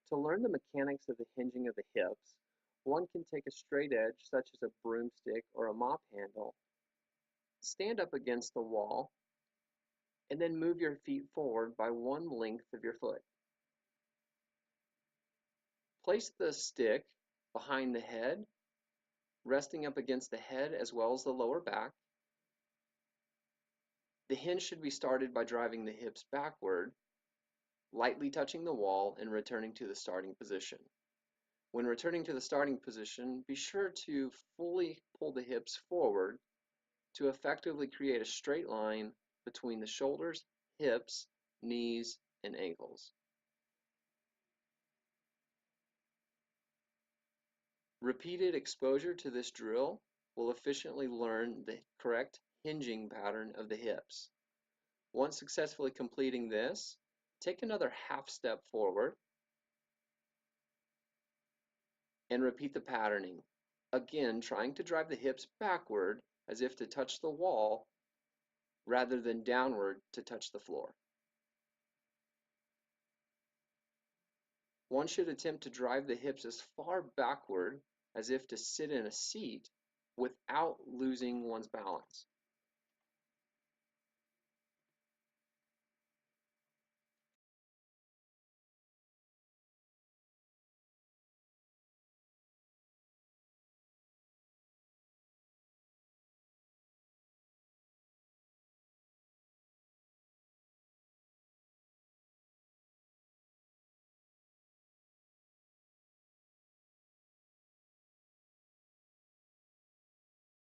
To learn the mechanics of the hinging of the hips, one can take a straight edge, such as a broomstick or a mop handle, stand up against the wall, and then move your feet forward by one length of your foot. Place the stick behind the head, resting up against the head as well as the lower back. The hinge should be started by driving the hips backward, lightly touching the wall and returning to the starting position. When returning to the starting position, be sure to fully pull the hips forward to effectively create a straight line between the shoulders, hips, knees, and ankles. Repeated exposure to this drill will efficiently learn the correct hinging pattern of the hips. Once successfully completing this, take another half step forward and repeat the patterning. Again, trying to drive the hips backward as if to touch the wall rather than downward to touch the floor. One should attempt to drive the hips as far backward as if to sit in a seat without losing one's balance.